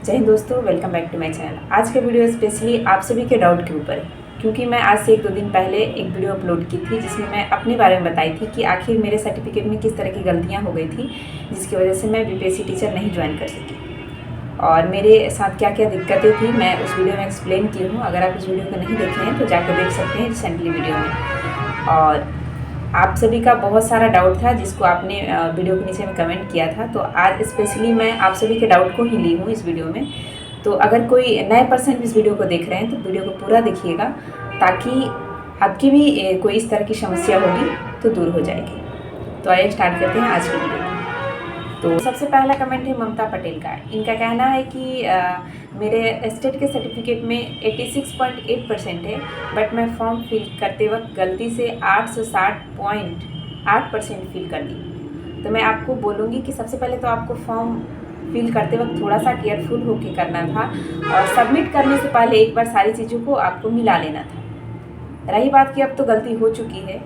जय हिंद दोस्तों, welcome back to my channel. आज का वीडियो स्पेशली आप सभी के डाउट के ऊपर है, क्योंकि मैं आज से 1-2 दिन पहले एक वीडियो अपलोड की थी जिसमें मैं अपने बारे में बताई थी कि आखिर मेरे सर्टिफिकेट में किस तरह की गलतियां हो गई थी जिसकी वजह से मैं बीपीएससी टीचर नहीं ज्वाइन कर सकी और मेरे साथ क्या क्या दिक्कतें थी मैं उस वीडियो में एक्सप्लेन की हूँ। अगर आप इस वीडियो को नहीं देखे हैं तो जाकर देख सकते हैं रिसेंटली वीडियो में। और आप सभी का बहुत सारा डाउट था जिसको आपने वीडियो के नीचे में कमेंट किया था, तो आज स्पेशली मैं आप सभी के डाउट को ही ली हूँ इस वीडियो में। तो अगर कोई नए पर्सन इस वीडियो को देख रहे हैं तो वीडियो को पूरा देखिएगा ताकि आपकी भी कोई इस तरह की समस्या होगी तो दूर हो जाएगी। तो आइए स्टार्ट करते हैं आज की वीडियो। तो सबसे पहला कमेंट है ममता पटेल का। इनका कहना है कि मेरे स्टेट के सर्टिफिकेट में 86.8% है, बट मैं फॉर्म फिल करते वक्त गलती से 860.8% फिल कर दी। तो मैं आपको बोलूँगी कि सबसे पहले तो आपको फॉर्म फिल करते वक्त थोड़ा सा केयरफुल होकर करना था और सबमिट करने से पहले एक बार सारी चीज़ों को आपको मिला लेना था। रही बात कि अब तो गलती हो चुकी है,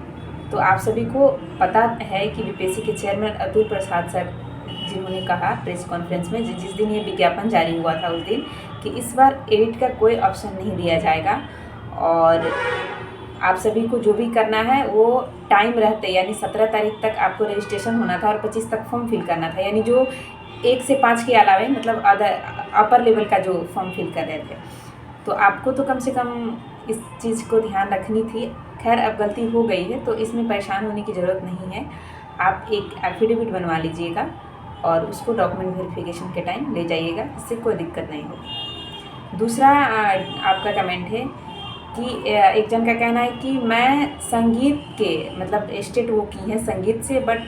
तो आप सभी को पता है कि बीपीएससी के चेयरमैन अतुल प्रसाद सर जिन्होंने कहा प्रेस कॉन्फ्रेंस में जिस दिन ये विज्ञापन जारी हुआ था उस दिन कि इस बार एडिट का कोई ऑप्शन नहीं दिया जाएगा और आप सभी को जो भी करना है वो टाइम रहते यानी 17 तारीख तक आपको रजिस्ट्रेशन होना था और 25 तक फॉर्म फिल करना था, यानी जो 1 से 5 के अलावा मतलब अपर लेवल का जो फॉर्म फिल कर रहे थे। तो आपको तो कम से कम इस चीज़ को ध्यान रखनी थी। खैर अब गलती हो गई है तो इसमें परेशान होने की ज़रूरत नहीं है। आप एक एफिडेविट बनवा लीजिएगा और उसको डॉक्यूमेंट वेरिफिकेशन के टाइम ले जाइएगा, इससे कोई दिक्कत नहीं होगी। दूसरा आपका कमेंट है कि एक जन का कहना है कि मैं संगीत के मतलब स्टेट वो की है संगीत से, बट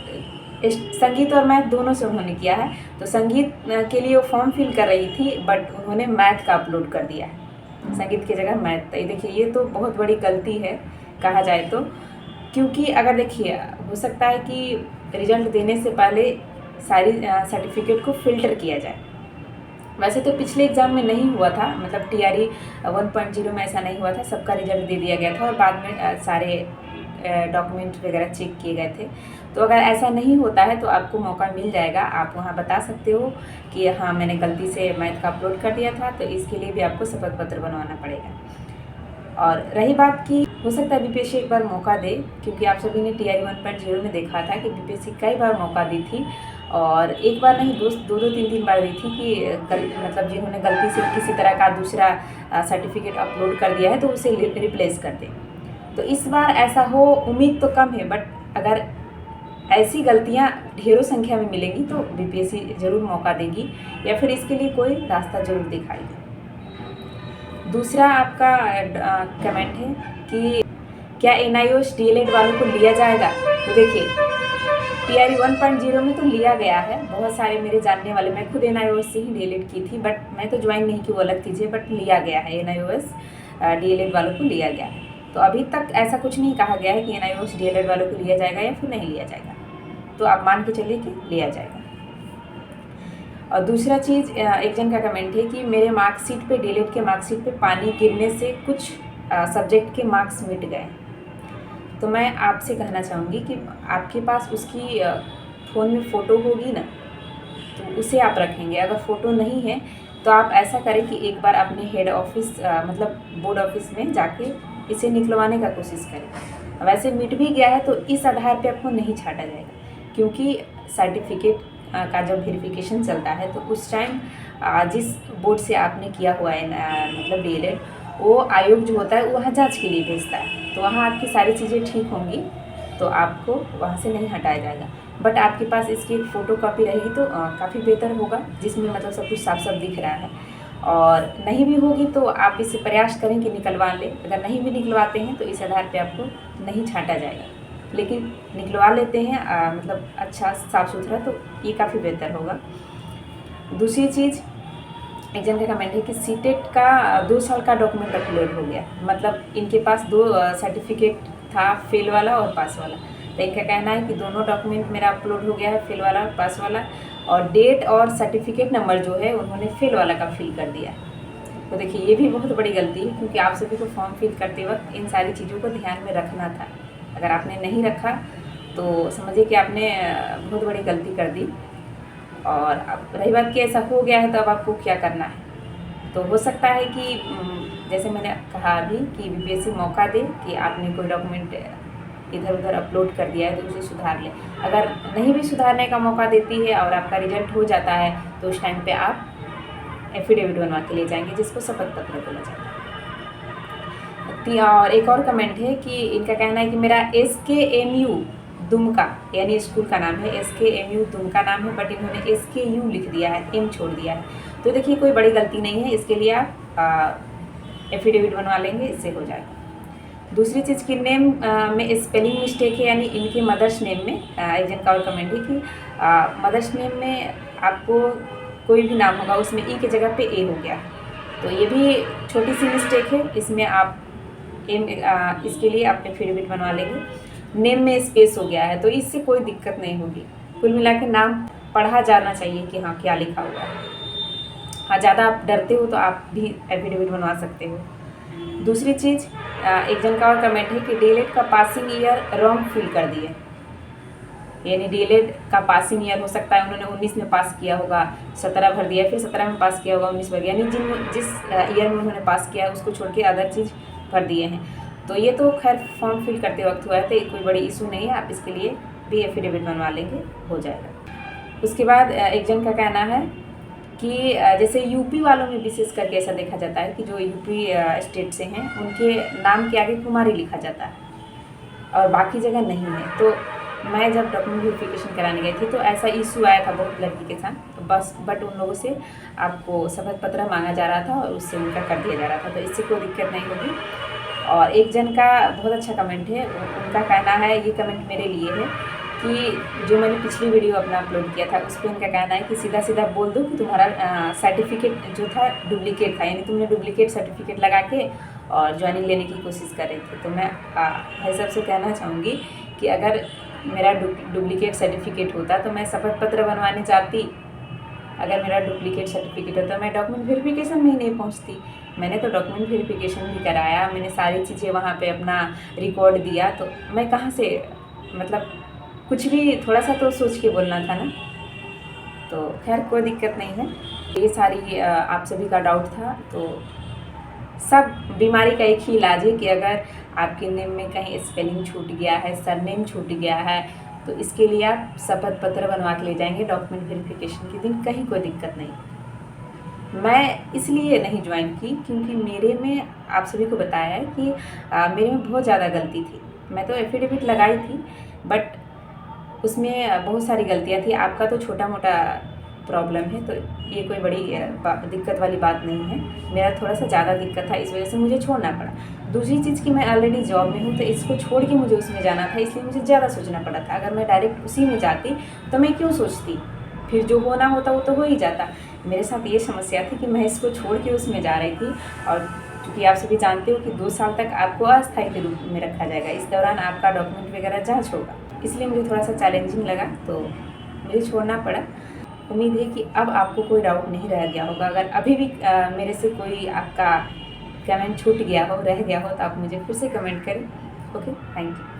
संगीत और मैथ दोनों से उन्होंने किया है। तो संगीत के लिए वो फॉर्म फिल कर रही थी बट उन्होंने मैथ का अपलोड कर दिया है, संगीत की जगह मैथ। तो देखिए ये तो बहुत बड़ी गलती है कहा जाए तो, क्योंकि अगर देखिए हो सकता है कि रिजल्ट देने से पहले सारी सर्टिफिकेट को फिल्टर किया जाए। वैसे तो पिछले एग्ज़ाम में नहीं हुआ था, मतलब TRE 1.0 में ऐसा नहीं हुआ था, सबका रिजल्ट दे दिया गया था और बाद में सारे डॉक्यूमेंट वगैरह चेक किए गए थे। तो अगर ऐसा नहीं होता है तो आपको मौका मिल जाएगा, आप वहाँ बता सकते हो कि हाँ मैंने गलती से मैथ का अपलोड कर दिया था, तो इसके लिए भी आपको शपथ पत्र बनवाना पड़ेगा। और रही बात की हो सकता है बीपीएससी एक बार मौका दे, क्योंकि आप सभी ने TRE 1.0 में देखा था कि बीपीएससी कई बार मौका दी थी और एक बार नहीं दो 3 बार दी थी कि मतलब जिन्होंने गलती से किसी तरह का दूसरा सर्टिफिकेट अपलोड कर दिया है तो उसे रिप्लेस कर दें। तो इस बार ऐसा हो उम्मीद तो कम है, बट अगर ऐसी गलतियां ढेरों संख्या में मिलेंगी तो बीपीएससी ज़रूर मौका देगी या फिर इसके लिए कोई रास्ता ज़रूर दिखाएगी। दूसरा आपका कमेंट है कि क्या NIOS DLED वालों को लिया जाएगा। तो देखिए TRE 1.0 में तो लिया गया है, बहुत सारे मेरे जानने वाले, मैं खुद NIOS से ही DLED की थी, बट मैं तो ज्वाइन नहीं की, वो अलग चीज़ है, बट लिया गया है NIOS DLED वालों को लिया गया है। तो अभी तक ऐसा कुछ नहीं कहा गया है कि NIOS DLED वालों को लिया जाएगा या फिर नहीं लिया जाएगा, तो आप मान के चलिए कि लिया जाएगा। और दूसरा चीज़ एक जन का कमेंट है कि मेरे मार्कशीट पे DLED के मार्कशीट पे पानी गिरने से कुछ सब्जेक्ट के मार्क्स मिट गए। तो मैं आपसे कहना चाहूँगी कि आपके पास उसकी फ़ोन में फ़ोटो होगी ना, तो उसे आप रखेंगे। अगर फ़ोटो नहीं है तो आप ऐसा करें कि एक बार अपने हेड ऑफिस मतलब बोर्ड ऑफिस में जाके इसे निकलवाने का कोशिश करें। वैसे मिट भी गया है तो इस आधार पे आपको नहीं छाटा जाएगा, क्योंकि सर्टिफिकेट का जब वेरिफिकेशन चलता है तो उस टाइम जिस बोर्ड से आपने किया हुआ है मतलब DLED, वो आयोग जो होता है वो वहाँ जांच के लिए भेजता है, तो वहाँ आपकी सारी चीज़ें ठीक होंगी तो आपको वहाँ से नहीं हटाया जाएगा। बट आपके पास इसकी फ़ोटो कॉपी रहेगी तो काफ़ी बेहतर होगा, जिसमें मतलब सब कुछ साफ साफ दिख रहा है। और नहीं भी होगी तो आप इसे प्रयास करें कि निकलवा लें। अगर नहीं भी निकलवाते हैं तो इस आधार पे आपको नहीं छांटा जाएगा, लेकिन निकलवा लेते हैं मतलब अच्छा साफ़ सुथरा, तो ये काफ़ी बेहतर होगा। दूसरी चीज़ एक जन का कमेंट है कि सीटेट का 2 साल का डॉक्यूमेंट अपलोड हो गया, मतलब इनके पास 2 सर्टिफिकेट था, फेल वाला और पास वाला। तो इनका कहना है कि दोनों डॉक्यूमेंट मेरा अपलोड हो गया है, फेल वाला और पास वाला, और डेट और सर्टिफिकेट नंबर जो है उन्होंने फेल वाला का फिल कर दिया है। तो देखिए ये भी बहुत बड़ी गलती है, क्योंकि आप सभी को फॉर्म फिल करते वक्त इन सारी चीज़ों को ध्यान में रखना था। अगर आपने नहीं रखा तो समझिए कि आपने बहुत बड़ी गलती कर दी। और अब रही बात कि ऐसा हो गया है तो अब आपको क्या करना है, तो हो सकता है कि जैसे मैंने कहा अभी कि बीपीएससी मौका दे कि आपने कोई डॉक्यूमेंट इधर उधर अपलोड कर दिया है तो उसे सुधार लें। अगर नहीं भी सुधारने का मौका देती है और आपका रिजल्ट हो जाता है तो उस टाइम पे आप एफिडेविट बनवा के ले जाएंगे, जिसको शपथ पत्र बोला जाता है। और एक और कमेंट है कि इनका कहना है कि मेरा SKMU दुमका, यानी स्कूल का नाम है SKMU दुमका नाम है, बट इन्होंने SKU लिख दिया है, M छोड़ दिया है। तो देखिए कोई बड़ी गलती नहीं है, इसके लिए आप एफिडेविट बनवा लेंगे, इससे हो जाएगा। दूसरी चीज़ की नेम में स्पेलिंग मिस्टेक है, यानी इनके मदर्स नेम में एक जन का और कमेंट है कि मदर्स नेम में आपको कोई भी नाम होगा उसमें ई की जगह पे ए हो गया, तो ये भी छोटी सी मिस्टेक है, इसमें आप इसके लिए आप एफिडेविट बनवा लेंगे। नेम में स्पेस हो गया है तो इससे कोई दिक्कत नहीं होगी। कुल मिला के नाम पढ़ा जाना चाहिए कि हाँ क्या लिखा हुआ है। हाँ, ज़्यादा आप डरते हो तो आप भी एफिडेविट बनवा सकते हो। दूसरी चीज़, एक जन का और कमेंट है कि डीएलएड का पासिंग ईयर रॉन्ग फिल कर दिए, यानी डीएलएड का पासिंग ईयर हो सकता है उन्होंने 19 में पास किया होगा, 17 भर दिया, फिर 17 में पास किया होगा, 19 भर दिया, यानी जिस ईयर में उन्होंने पास किया है उसको छोड़ के अदर चीज़ भर दिए हैं। तो ये तो खैर फॉर्म फिल करते वक्त हुआ है तो कोई बड़ी इशू नहीं है, आप इसके लिए भी एफिडेविट बनवा लेंगे, हो जाएगा। उसके बाद एक जन का कहना है कि जैसे यूपी वालों में विशेष करके ऐसा देखा जाता है कि जो यूपी स्टेट से हैं उनके नाम के आगे कुमारी लिखा जाता है और बाकी जगह नहीं है। तो मैं जब डॉक्यूमेंट वेरिफिकेशन कराने गई थी तो ऐसा इशू आया था बहुत लड़की के साथ, तो बट उन लोगों से आपको शपथ पत्र मांगा जा रहा था और उससे उनका कर दिया जा रहा था, तो इससे कोई दिक्कत नहीं होगी। और एक जन का बहुत अच्छा कमेंट है, उनका कहना है, ये कमेंट मेरे लिए है कि जो मैंने पिछली वीडियो अपना अपलोड किया था उस पर उनका कहना है कि सीधा सीधा बोल दो कि तुम्हारा सर्टिफिकेट जो था डुप्लीकेट था, यानी तुमने डुप्लीकेट सर्टिफिकेट लगा के और ज्वाइनिंग लेने की कोशिश कर रहे थे। तो मैं भाई साहब से कहना चाहूँगी कि अगर मेरा डुप्लीकेट सर्टिफिकेट होता तो मैं शपथ पत्र बनवाने जाती, अगर मेरा डुप्लीकेट सर्टिफिकेट होता मैं डॉक्यूमेंट वेरिफिकेशन में ही नहीं पहुंचती। मैंने तो डॉक्यूमेंट वेरिफिकेशन भी कराया, मैंने सारी चीज़ें वहाँ पे अपना रिकॉर्ड दिया, तो मैं कहाँ से, मतलब कुछ भी थोड़ा सा तो सोच के बोलना था ना। तो खैर कोई दिक्कत नहीं है, ये सारी आप सभी का डाउट था। तो सब बीमारी का एक ही इलाज है कि अगर आपके नेम में कहीं स्पेलिंग छूट गया है, सरनेम छूट गया है, तो इसके लिए आप शपथ पत्र बनवा के ले जाएंगे डॉक्यूमेंट वेरिफिकेशन के दिन, कहीं कोई दिक्कत नहीं। मैं इसलिए नहीं ज्वाइन की क्योंकि मेरे में आप सभी को बताया है कि मेरे में बहुत ज़्यादा गलती थी। मैं तो एफिडेविट लगाई थी बट उसमें बहुत सारी गलतियाँ थी। आपका तो छोटा मोटा प्रॉब्लम है तो ये कोई बड़ी दिक्कत वाली बात नहीं है, मेरा थोड़ा सा ज़्यादा दिक्कत था, इस वजह से मुझे छोड़ना पड़ा। दूसरी चीज़ कि मैं ऑलरेडी जॉब में हूँ तो इसको छोड़ के मुझे उसमें जाना था, इसलिए मुझे ज़्यादा सोचना पड़ा था। अगर मैं डायरेक्ट उसी में जाती तो मैं क्यों सोचती, फिर जो होना होता वो तो हो ही जाता। मेरे साथ ये समस्या थी कि मैं इसको छोड़ के उसमें जा रही थी, और क्योंकि आप सभी जानते हो कि 2 साल तक आपको अस्थायी के रूप में रखा जाएगा, इस दौरान आपका डॉक्यूमेंट वगैरह जाँच होगा, इसलिए मुझे थोड़ा सा चैलेंजिंग लगा तो मुझे छोड़ना पड़ा। उम्मीद है कि अब आपको कोई डाउट नहीं रह गया होगा। अगर अभी भी मेरे से कोई आपका कमेंट छूट गया हो, रह गया हो, तो आप मुझे फिर से कमेंट करें। Okay, thank you.